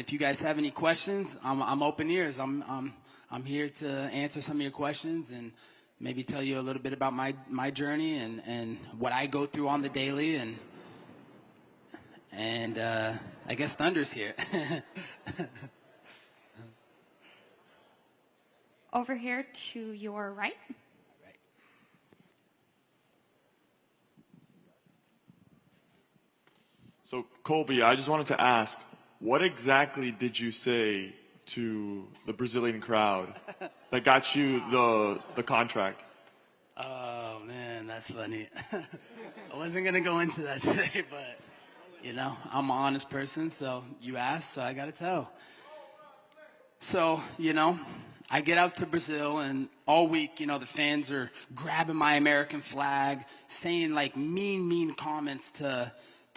If you guys have any questions, I'm open ears. I'm here to answer some of your questions and maybe tell you a little bit about my journey and what I go through on the daily, and I guess Thunder's here. Over here to your right. So, Colby, I just wanted to ask, what exactly did you say to the Brazilian crowd that got you the contract? Oh, man, that's funny. I wasn't going to go into that today, but, you know, I'm an honest person, so you asked, so I got to tell. So, you know, I get out to Brazil, and all week, you know, the fans are grabbing my American flag, saying, like, mean comments to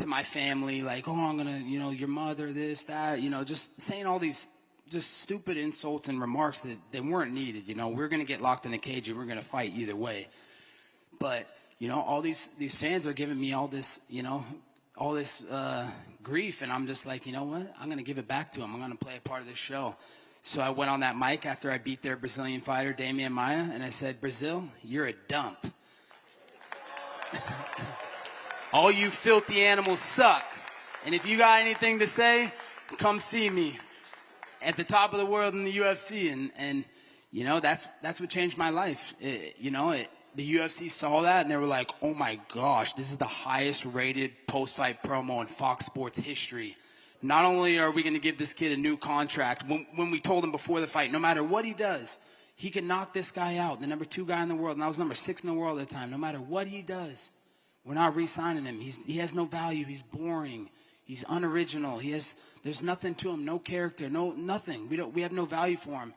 my family, like, oh, I'm gonna, you know, your mother, this, that, you know, just saying all these just stupid insults and remarks that weren't needed. You know, we're gonna get locked in a cage and we're gonna fight either way. But, you know, all these fans are giving me all this, you know, all this grief, and I'm just like, you know what? I'm gonna give it back to them. I'm gonna play a part of this show. So I went on that mic after I beat their Brazilian fighter, Damian Maia, and I said, Brazil, you're a dump. All you filthy animals suck. And if you got anything to say, come see me at the top of the world in the UFC. And you know, that's what changed my life. The UFC saw that, and they were like, oh, my gosh, this is the highest-rated post-fight promo in Fox Sports history. Not only are we going to give this kid a new contract, when we told him before the fight, no matter what he does, he can knock this guy out, the number 2 guy in the world, and I was number 6 in the world at the time. No matter what he does, we're not re-signing him. He has no value. He's boring. He's unoriginal. There's nothing to him, no character, nothing. We have no value for him.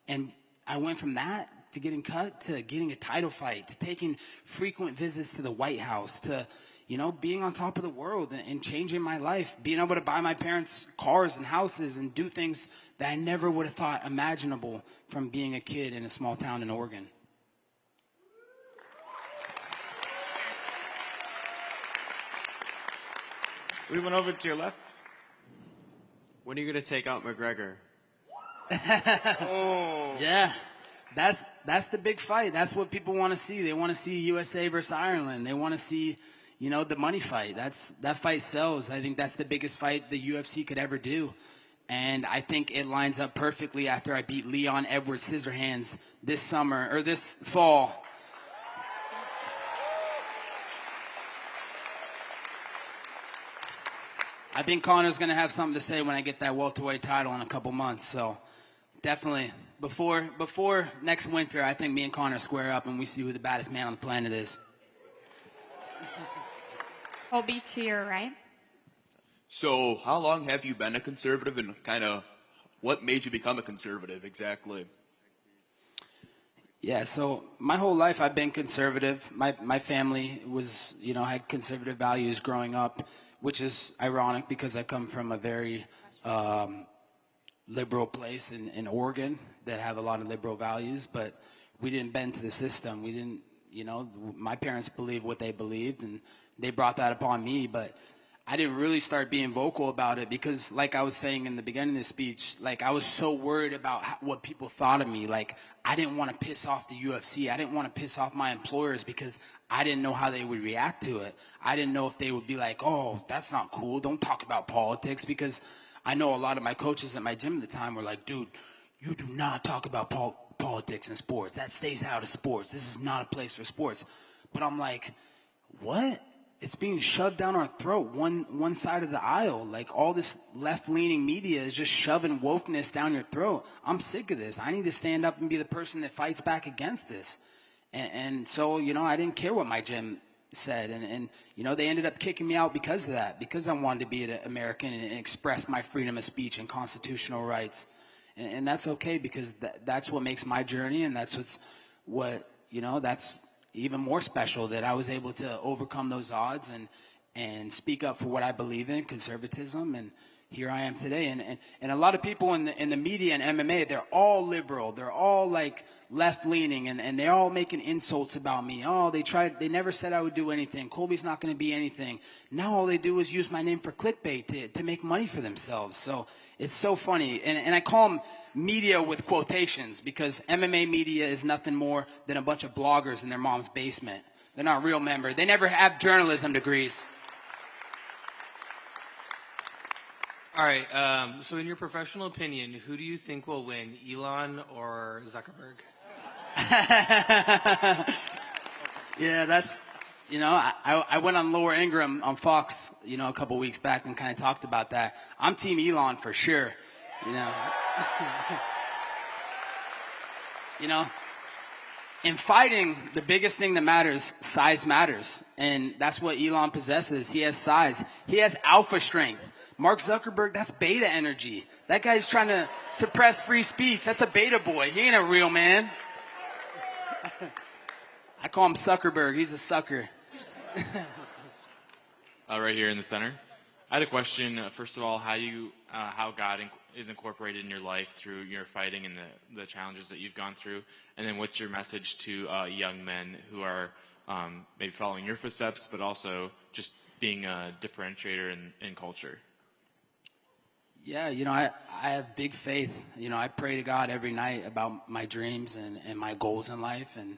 And I went from that to getting cut to getting a title fight, to taking frequent visits to the White House, to, you know, being on top of the world and changing my life, being able to buy my parents cars and houses and do things that I never would have thought imaginable from being a kid in a small town in Oregon. We went over to your left. When are you going to take out McGregor? Oh. Yeah, that's the big fight. That's what people want to see. They want to see USA versus Ireland. They want to see, you know, the money fight. That fight sells. I think that's the biggest fight the UFC could ever do. And I think it lines up perfectly after I beat Leon Edwards Scissorhands this fall. I think Conor's going to have something to say when I get that welterweight title in a couple months. So definitely, before next winter, I think me and Conor square up and we see who the baddest man on the planet is. Colby, to your right. So how long have you been a conservative, and kind of what made you become a conservative exactly? Yeah, so my whole life I've been conservative. My family was, you know, had conservative values growing up, which is ironic because I come from a very liberal place in Oregon that have a lot of liberal values, but we didn't bend to the system. We didn't, you know, my parents believed what they believed, and they brought that upon me, but I didn't really start being vocal about it because, like I was saying in the beginning of the speech, like I was so worried about what people thought of me. Like I didn't want to piss off the UFC. I didn't want to piss off my employers because I didn't know how they would react to it. I didn't know if they would be like, oh, that's not cool. Don't talk about politics, because I know a lot of my coaches at my gym at the time were like, dude, you do not talk about politics in sports. That stays out of sports. This is not a place for sports. But I'm like, what? It's being shoved down our throat, one side of the aisle. Like all this left-leaning media is just shoving wokeness down your throat. I'm sick of this. I need to stand up and be the person that fights back against this. And so, you know, I didn't care what my gym said. And you know, they ended up kicking me out because of that, because I wanted to be an American and express my freedom of speech and constitutional rights. And that's okay, because that's what makes my journey, and that's that's even more special, that I was able to overcome those odds and speak up for what I believe in, conservatism. And here I am today. And a lot of people in the media and MMA, they're all liberal. They're all like left leaning, and they're all making insults about me. Oh, they never said I would do anything. Colby's not going to be anything. Now all they do is use my name for clickbait to make money for themselves. So it's so funny. And I call them media with quotations, because MMA media is nothing more than a bunch of bloggers in their mom's basement. They're not real members. They never have journalism degrees. All right, so in your professional opinion, who do you think will win, Elon or Zuckerberg? Yeah, that's, I went on Laura Ingraham on Fox, a couple weeks back and kind of talked about that. I'm Team Elon for sure, In fighting, the biggest thing that matters, size matters. And that's what Elon possesses. He has size. He has alpha strength. Mark Zuckerberg, that's beta energy. That guy's trying to suppress free speech. That's a beta boy. He ain't a real man. I call him Zuckerberg. He's a sucker. Right here in the center. I had a question. First of all, how God is incorporated in your life through your fighting and the challenges that you've gone through, and then what's your message to young men who are maybe following your footsteps, but also just being a differentiator in culture? Yeah, I have big faith. I pray to God every night about my dreams and my goals in life, and,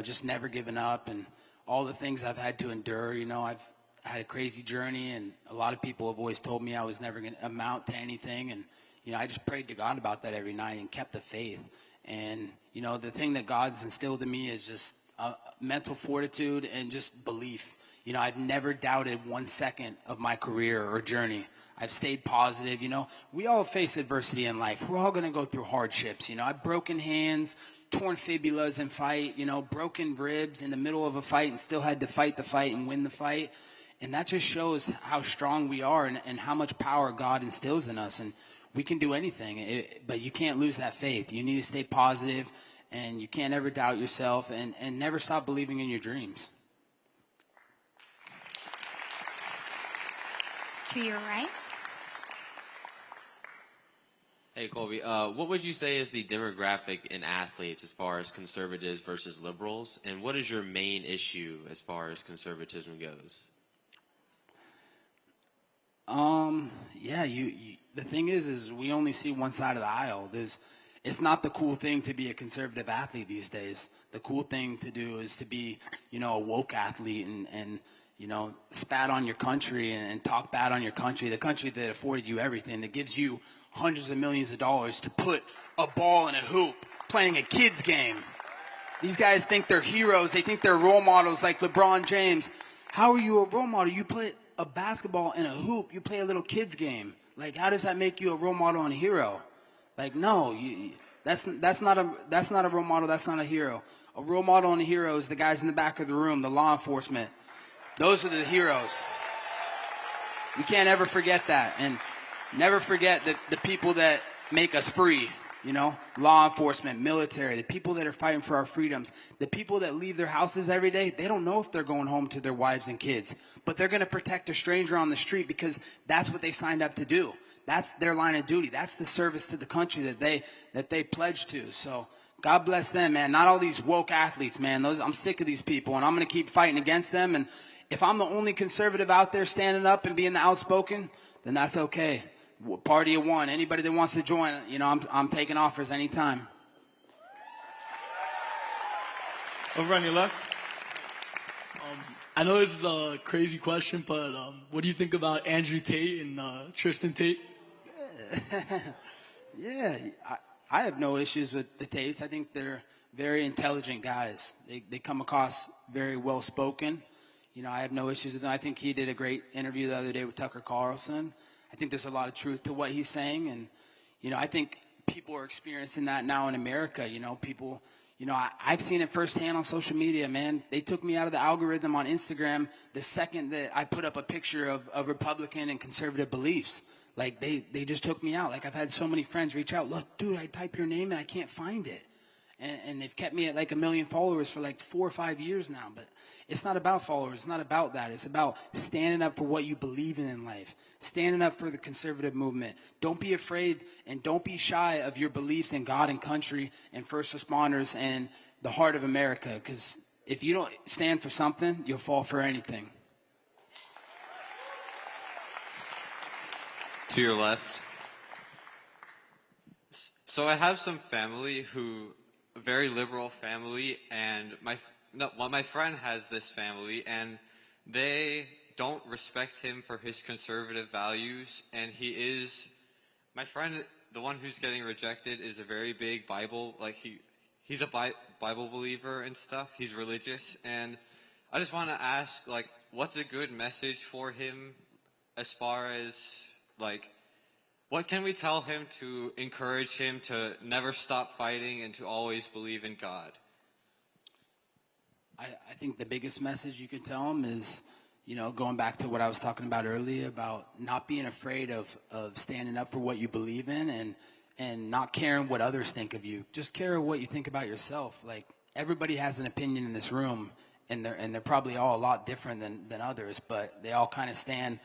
just never giving up, and all the things I've had to endure. I've had a crazy journey, and a lot of people have always told me I was never going to amount to anything, and, I just prayed to God about that every night and kept the faith. And, the thing that God's instilled in me is just mental fortitude and just belief. I've never doubted 1 second of my career or journey. I've stayed positive. We all face adversity in life. We're all going to go through hardships. I've broken hands, torn fibulas in fight, broken ribs in the middle of a fight and still had to fight the fight and win the fight. And that just shows how strong we are and how much power God instills in us. And we can do anything, but you can't lose that faith. You need to stay positive, and you can't ever doubt yourself, and never stop believing in your dreams. To your right. Hey, Colby, what would you say is the demographic in athletes as far as conservatives versus liberals? And what is your main issue as far as conservatism goes? Yeah, the thing is we only see one side of the aisle. It's not the cool thing to be a conservative athlete these days. The cool thing to do is to be, a woke athlete and spat on your country and talk bad on your country, the country that afforded you everything, that gives you hundreds of millions of dollars to put a ball in a hoop playing a kid's game. These guys think they're heroes. They think they're role models like LeBron James. How are you a role model? You put a basketball in a hoop. You play a little kid's game. Like, how does that make you a role model and a hero? Like, no, that's not a role model. That's not a hero. A role model and a hero is the guys in the back of the room, the law enforcement. Those are the heroes. We can't ever forget that, and never forget that the people that make us free, law enforcement, military, the people that are fighting for our freedoms, the people that leave their houses every day, they don't know if they're going home to their wives and kids, but they're going to protect a stranger on the street because that's what they signed up to do. That's their line of duty. That's the service to the country that they pledged to. So God bless them, man. Not all these woke athletes, man. I'm sick of these people, and I'm going to keep fighting against them. And if I'm the only conservative out there standing up and being the outspoken, then that's okay. Party of one. Anybody that wants to join, I'm taking offers anytime. Over on your left. I know this is a crazy question, but what do you think about Andrew Tate and Tristan Tate? Yeah, I have no issues with the Tates. I think they're very intelligent guys. They come across very well spoken. I have no issues with them. I think he did a great interview the other day with Tucker Carlson. I think there's a lot of truth to what he's saying, and I think people are experiencing that now in America. People, I've seen it firsthand on social media, man. They took me out of the algorithm on Instagram the second that I put up a picture of Republican and conservative beliefs. Like, they just took me out. Like, I've had so many friends reach out, look, dude, I type your name and I can't find it. and they've kept me at like 1 million followers for like 4 or 5 years now. But it's not about followers. It's not about that. It's about standing up for what you believe in life, standing up for the conservative movement. Don't be afraid and don't be shy of your beliefs in God and country and first responders and the heart of America, because if you don't stand for something, you'll fall for anything. To your left. So I have some family a very liberal family, and my friend has this family, and they don't respect him for his conservative values, and my friend, the one who's getting rejected, is a very big Bible, he's a Bible believer and stuff. He's religious, and I just want to ask, what's a good message for him as far as, what can we tell him to encourage him to never stop fighting and to always believe in God? I think the biggest message you can tell him is, going back to what I was talking about earlier about not being afraid of standing up for what you believe in and not caring what others think of you. Just care what you think about yourself. Like, everybody has an opinion in this room, and they're probably all a lot different than others, but they all kind of stand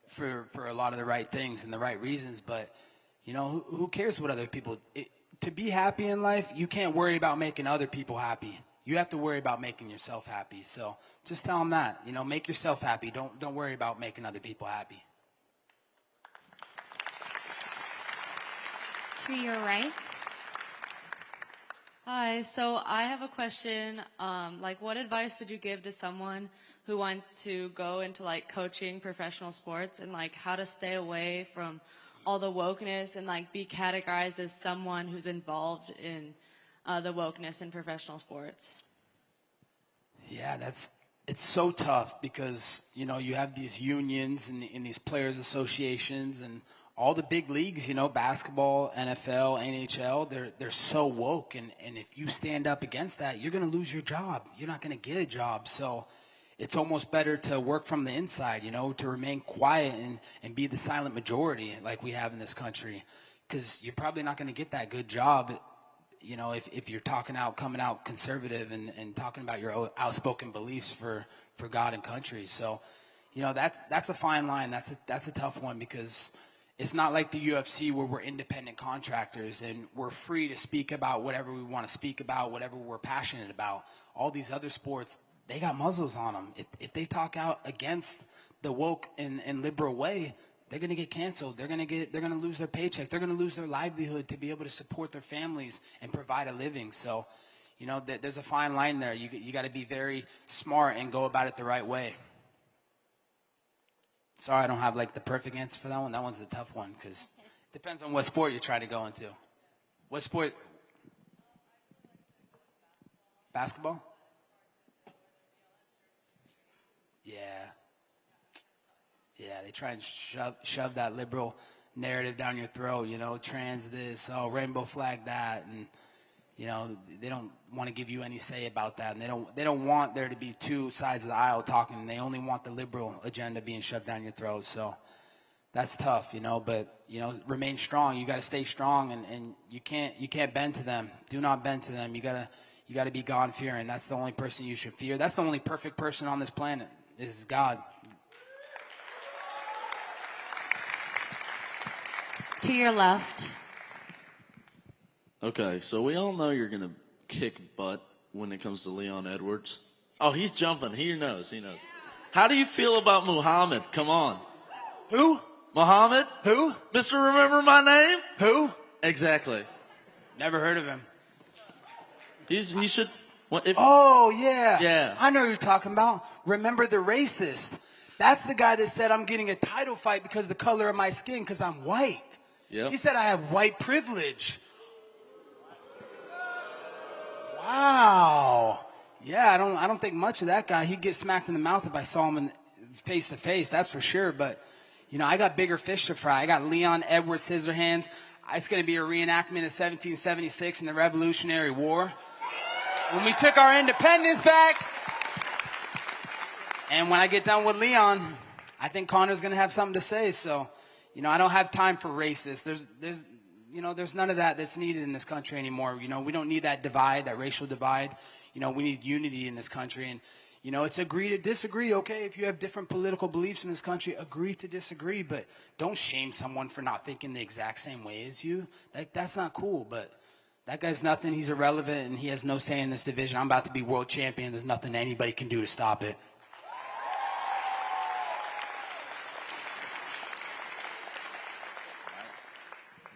for a lot of the right things and the right reasons. But, who cares what other people... to be happy in life, you can't worry about making other people happy. You have to worry about making yourself happy. So just tell them that. Make yourself happy. Don't worry about making other people happy. To your right. Hi, so I have a question. What advice would you give to someone who wants to go into coaching professional sports, and how to stay away from all the wokeness and be categorized as someone who's involved in the wokeness in professional sports? Yeah, it's so tough because, you have these unions and these players associations and all the big leagues, basketball, NFL, NHL, they're so woke. And if you stand up against that, you're going to lose your job. You're not going to get a job. So it's almost better to work from the inside, to remain quiet and be the silent majority like we have in this country. Because you're probably not going to get that good job, if you're coming out conservative and talking about your outspoken beliefs for God and country. So, that's a fine line. That's a tough one because it's not like the UFC where we're independent contractors and we're free to speak about whatever we want to speak about, whatever we're passionate about. All these other sports, they got muzzles on them. If they talk out against the woke and liberal way, they're going to get canceled. They're going to lose their paycheck. They're going to lose their livelihood to be able to support their families and provide a living. So, there's a fine line there. You got to be very smart and go about it the right way. Sorry, I don't have the perfect answer for that one. That one's a tough one because it depends on what sport you're trying to go into. What sport? Basketball? Yeah. Yeah, they try and shove that liberal narrative down your throat, trans this, rainbow flag that, and, they don't want to give you any say about that, and they don't want there to be two sides of the aisle talking, and they only want the liberal agenda being shoved down your throat. So that's tough, but, remain strong. You got to stay strong, and you can't bend to them. Do not bend to them. You got to be God-fearing. That's the only person you should fear. That's the only perfect person on this planet is God. To your left. Okay, so we all know you're going to kick butt when it comes to Leon Edwards. Oh, he's jumping. He knows. How do you feel about Muhammad? Come on. Who? Muhammad? Who? Mr. Remember My Name? Who? Exactly. Never heard of him. He should... Oh, yeah. Yeah. I know who you're talking about. Remember the Racist. That's the guy that said I'm getting a title fight because of the color of my skin because I'm white. Yep. He said I have white privilege. Wow. Yeah, I don't think much of that guy. He'd get smacked in the mouth if I saw him face to face, that's for sure. But, I got bigger fish to fry. I got Leon Edwards Scissorhands. It's going to be a reenactment of 1776 in the Revolutionary War. When we took our independence back. And when I get done with Leon, I think Connor's going to have something to say. So, I don't have time for racists. There's there's none of that that's needed in this country anymore. We don't need that divide, that racial divide. We need unity in this country. And, it's agree to disagree. Okay, if you have different political beliefs in this country, agree to disagree. But don't shame someone for not thinking the exact same way as you. That's not cool. But that guy's nothing. He's irrelevant, and he has no say in this division. I'm about to be world champion. There's nothing anybody can do to stop it.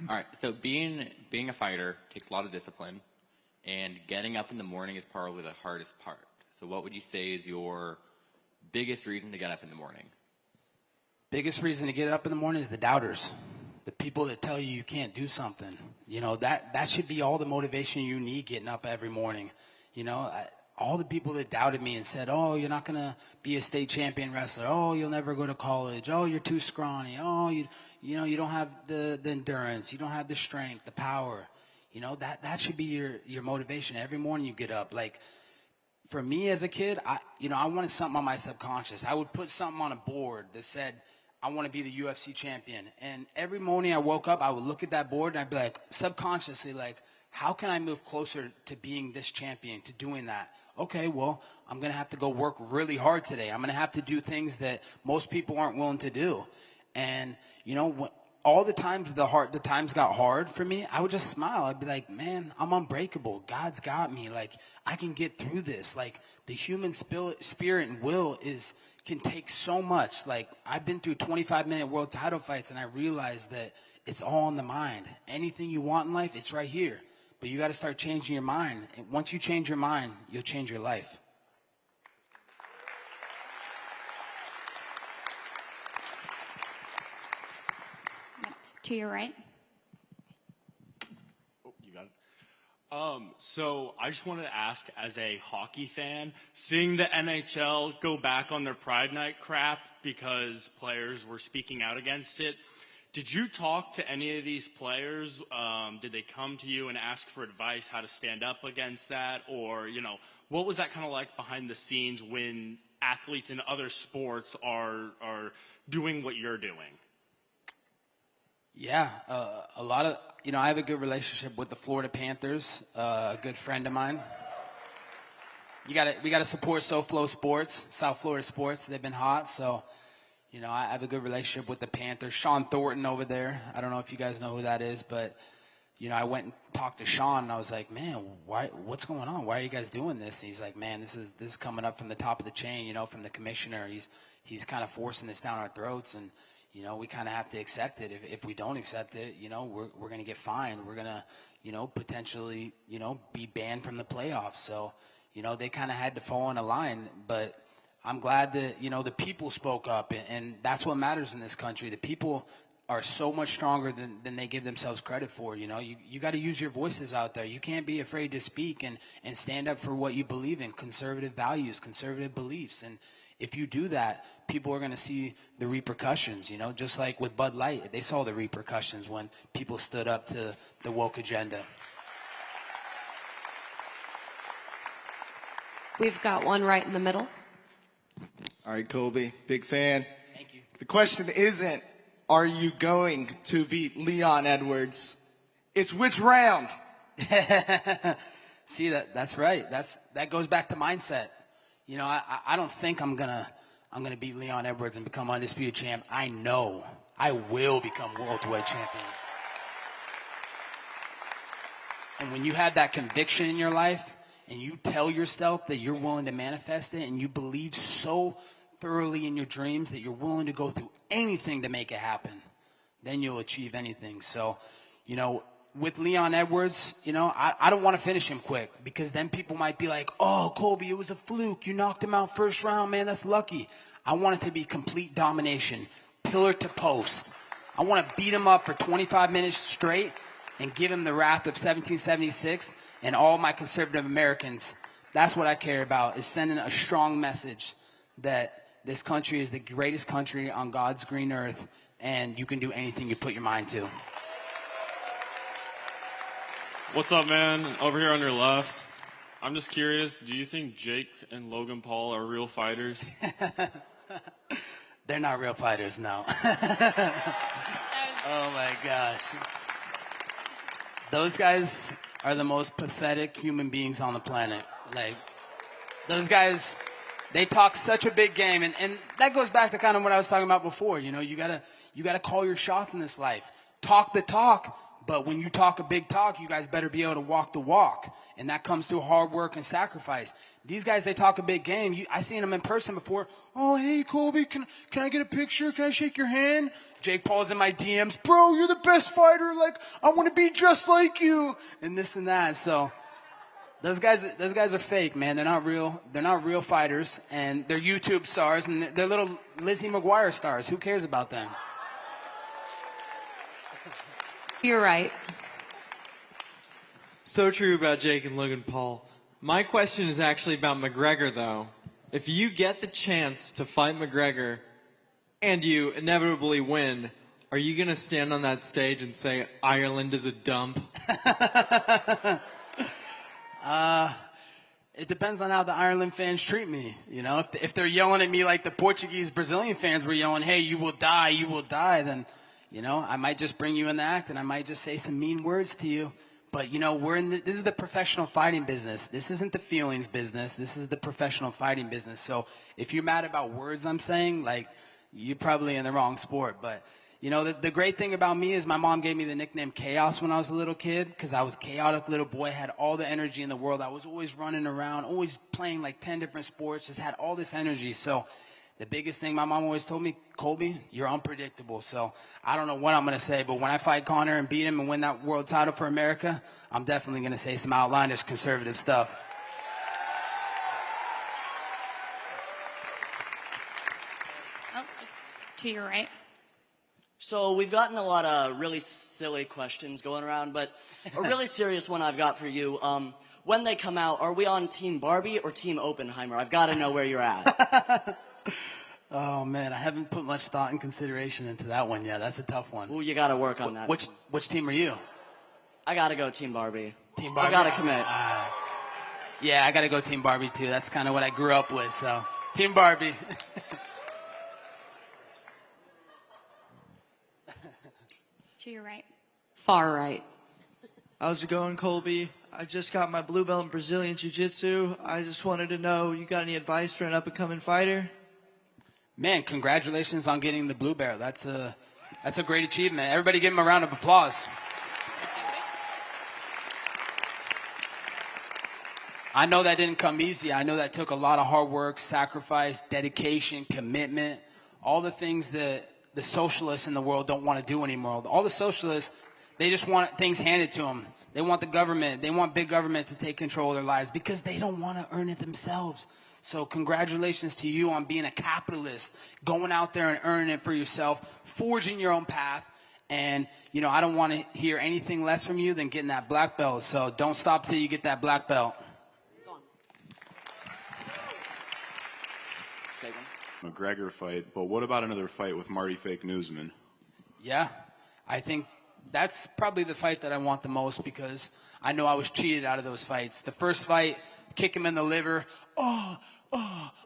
All right, so being a fighter takes a lot of discipline, and getting up in the morning is probably the hardest part. So what would you say is your biggest reason to get up in the morning? Biggest reason to get up in the morning is the doubters, the people that tell you can't do something. That should be all the motivation you need getting up every morning. All the people that doubted me and said, oh, you're not going to be a state champion wrestler. Oh, you'll never go to college. Oh, you're too scrawny. Oh, you don't have the endurance. You don't have the strength, the power. That should be your motivation. Every morning you get up. Like, for me as a kid, I wanted something on my subconscious. I would put something on a board that said, I want to be the UFC champion. And every morning I woke up, I would look at that board and I'd be like, subconsciously, like, how can I move closer to being this champion, to doing that? Okay, well, I'm going to have to go work really hard today. I'm going to have to do things that most people aren't willing to do. And, all the times the times got hard for me, I would just smile. I'd be like, man, I'm unbreakable. God's got me. Like, I can get through this. Like, the human spirit and will can take so much. Like, I've been through 25-minute world title fights, and I realized that it's all in the mind. Anything you want in life, it's right here. But you got to start changing your mind. And once you change your mind, you'll change your life. To your right. Oh, you got it. So I just wanted to ask, as a hockey fan, seeing the NHL go back on their Pride Night crap because players were speaking out against it, did you talk to any of these players? Did they come to you and ask for advice how to stand up against that? Or, what was that kind of like behind the scenes when athletes in other sports are doing what you're doing? Yeah, a lot of, I have a good relationship with the Florida Panthers, a good friend of mine. We got to support South Florida sports. They've been hot, so, I have a good relationship with the Panthers. Sean Thornton over there, I don't know if you guys know who that is, but, I went and talked to Sean, and I was like, man, what's going on? Why are you guys doing this? And he's like, man, this is coming up from the top of the chain, from the commissioner. He's kind of forcing this down our throats, and we kind of have to accept it. If we don't accept it, we're going to get fined. We're going to, potentially, be banned from the playoffs. So, they kind of had to fall in a line. But I'm glad that, the people spoke up. And that's what matters in this country. The people are so much stronger than they give themselves credit for. You got to use your voices out there. You can't be afraid to speak and stand up for what you believe in, conservative values, conservative beliefs. And if you do that, people are going to see the repercussions, just like with Bud Light. They saw the repercussions when people stood up to the woke agenda. We've got one right in the middle. All right, Colby, big fan. Thank you. The question isn't, are you going to beat Leon Edwards? It's which round? See, that's right. That goes back to mindset. I don't think I'm gonna beat Leon Edwards and become undisputed champ. I know I will become welterweight champion. And when you have that conviction in your life and you tell yourself that you're willing to manifest it and you believe so thoroughly in your dreams that you're willing to go through anything to make it happen, then you'll achieve anything. So, with Leon Edwards, I don't want to finish him quick because then people might be like, oh, Colby, it was a fluke. You knocked him out first round, man. That's lucky. I want it to be complete domination, pillar to post. I want to beat him up for 25 minutes straight and give him the wrath of 1776 and all my conservative Americans. That's what I care about, is sending a strong message that this country is the greatest country on God's green earth, and you can do anything you put your mind to. What's up, man? Over here on your left. I'm just curious, do you think Jake and Logan Paul are real fighters? They're not real fighters, no. Oh, my gosh. Those guys are the most pathetic human beings on the planet. Like, those guys, they talk such a big game, and that goes back to kind of what I was talking about before. You know, you gotta call your shots in this life. Talk the talk, but when you talk a big talk, you guys better be able to walk the walk, and that comes through hard work and sacrifice. These guys, they talk a big game. I seen them in person before. Oh, hey, Colby, can I get a picture? Can I shake your hand? Jake Paul's in my DMs. Bro, you're the best fighter. Like, I want to be just like you, and this and that. So those guys are fake, man. They're not real. They're not real fighters, and they're YouTube stars, and they're little Lizzie McGuire stars. Who cares about them? You're right. So true about Jake and Logan Paul. My question is actually about McGregor, though. If you get the chance to fight McGregor and you inevitably win, are you going to stand on that stage and say Ireland is a dump? It depends on how the Ireland fans treat me. You know, if they're yelling at me like the Portuguese, Brazilian fans were yelling, hey, you will die, then, you know, I might just bring you in the act and I might just say some mean words to you. But, you know, this is the professional fighting business. This isn't the feelings business. This is the professional fighting business. So if you're mad about words I'm saying, like, you're probably in the wrong sport. But, you know, the great thing about me is my mom gave me the nickname Chaos when I was a little kid because I was a chaotic little boy, had all the energy in the world. I was always running around, always playing like 10 different sports, just had all this energy. So the biggest thing my mom always told me, Colby, you're unpredictable. So I don't know what I'm going to say, but when I fight Conor and beat him and win that world title for America, I'm definitely going to say some outlandish conservative stuff. Oh, to your right. So we've gotten a lot of really silly questions going around, but a really serious one I've got for you. When they come out, are we on Team Barbie or Team Oppenheimer? I've got to know where you're at. Oh, man, I haven't put much thought and consideration into that one yet. That's a tough one. Well, you got to work on that. Which team are you? I got to go Team Barbie. Team Barbie? I got to commit. Yeah, I got to go Team Barbie, too. That's kind of what I grew up with, so Team Barbie. To your right. Far right. How's it going, Colby? I just got my blue belt in Brazilian Jiu-Jitsu. I just wanted to know, you got any advice for an up-and-coming fighter? Man, congratulations on getting the blue belt. That's a great achievement. Everybody give him a round of applause. I know that didn't come easy. I know that took a lot of hard work, sacrifice, dedication, commitment, all the things that the socialists in the world don't want to do anymore. All the socialists, they just want things handed to them. They want the government. They want big government to take control of their lives because they don't want to earn it themselves. So congratulations to you on being a capitalist, going out there and earning it for yourself, forging your own path. And, you know, I don't want to hear anything less from you than getting that black belt. So don't stop till you get that black belt. McGregor fight, but what about another fight with Marty Fake Newsman? Yeah, I think that's probably the fight that I want the most because I know I was cheated out of those fights. The first fight, kick him in the liver. Oh,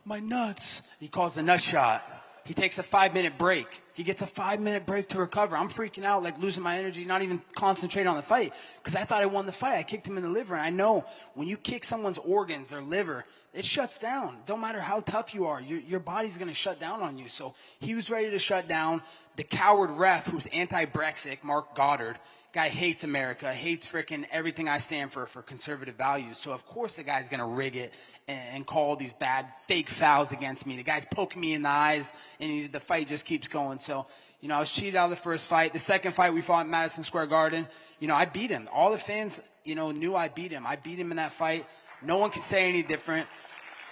my nuts. He calls a nut shot. He takes a 5-minute break. He gets a 5-minute break to recover. I'm freaking out, like losing my energy, not even concentrating on the fight because I thought I won the fight. I kicked him in the liver, and I know when you kick someone's organs, their liver, it shuts down. Don't matter how tough you are, your body's going to shut down on you. So he was ready to shut down. The coward ref, who's anti-Brexit, Mark Goddard, guy hates America, hates frickin' everything I stand for conservative values. So of course the guy's going to rig it and call these bad fake fouls against me. The guy's poking me in the eyes, and the fight just keeps going. So, you know, I was cheated out of the first fight. The second fight we fought in Madison Square Garden, you know, I beat him. All the fans, you know, knew I beat him. I beat him in that fight. No one can say any different.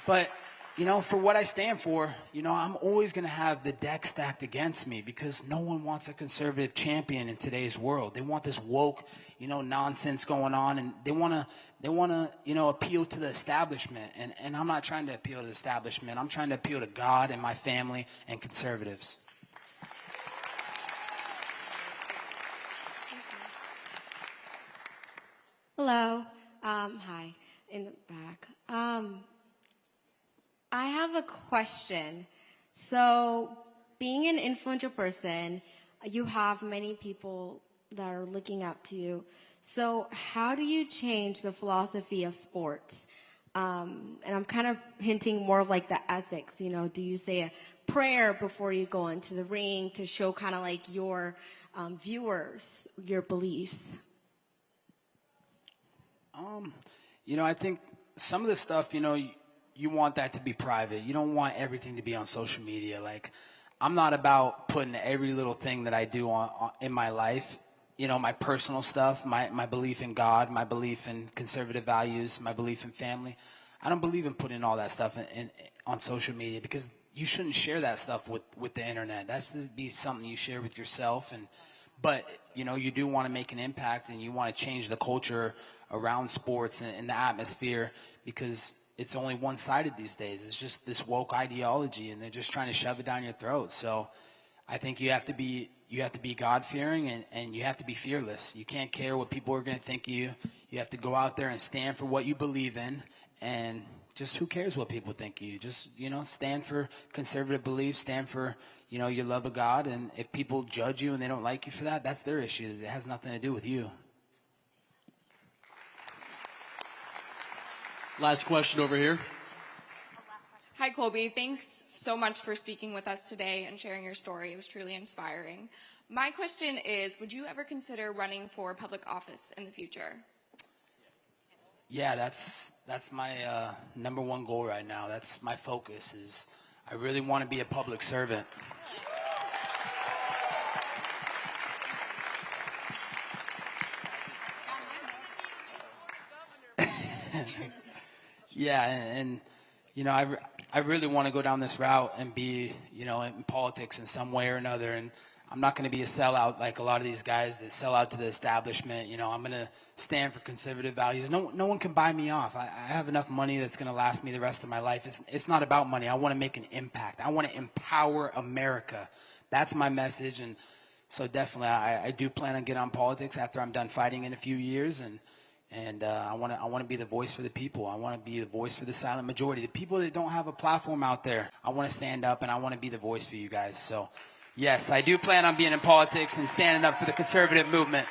But, you know, for what I stand for, you know, I'm always going to have the deck stacked against me because no one wants a conservative champion in today's world. They want this woke, you know, nonsense going on, and they want to, you know, appeal to the establishment. And I'm not trying to appeal to the establishment. I'm trying to appeal to God and my family and conservatives. Hello. Hi. In the back. I have a question. So, being an influential person, you have many people that are looking up to you. So how do you change the philosophy of sports? And I'm kind of hinting more of like the ethics, you know, do you say a prayer before you go into the ring to show kind of like your viewers your beliefs? You know, I think some of the stuff, you know, you want that to be private. You don't want everything to be on social media. Like, I'm not about putting every little thing that I do in my life, you know, my personal stuff, my belief in God, my belief in conservative values, my belief in family. I don't believe in putting all that stuff on social media, because you shouldn't share that stuff with the internet. That's to be something you share with yourself. But, you know, you do want to make an impact, and you want to change the culture around sports and the atmosphere, because it's only one-sided these days. It's just this woke ideology, and they're just trying to shove it down your throat. So I think you have to be God-fearing, and you have to be fearless. You can't care what people are going to think of you. You have to go out there and stand for what you believe in, and just who cares what people think of you? Just, you know, stand for conservative beliefs, stand for, you know, your love of God, and if people judge you and they don't like you for that, that's their issue. It has nothing to do with you. Last question over here. Hi, Colby. Thanks so much for speaking with us today and sharing your story. It was truly inspiring. My question is, would you ever consider running for public office in the future? Yeah, that's my number one goal right now. That's my focus. Is I really want to be a public servant. Yeah, and you know, I really want to go down this route and be, you know, in politics in some way or another. And I'm not going to be a sellout like a lot of these guys that sell out to the establishment. You know, I'm going to stand for conservative values. No one can buy me off. I have enough money that's going to last me the rest of my life. It's not about money. I want to make an impact. I want to empower America. That's my message. And so definitely, I do plan on getting on politics after I'm done fighting in a few years. And I want to be the voice for the people. I want to be the voice for the silent majority, the people that don't have a platform out there. I want to stand up, and I want to be the voice for you guys. So, yes, I do plan on being in politics and standing up for the conservative movement.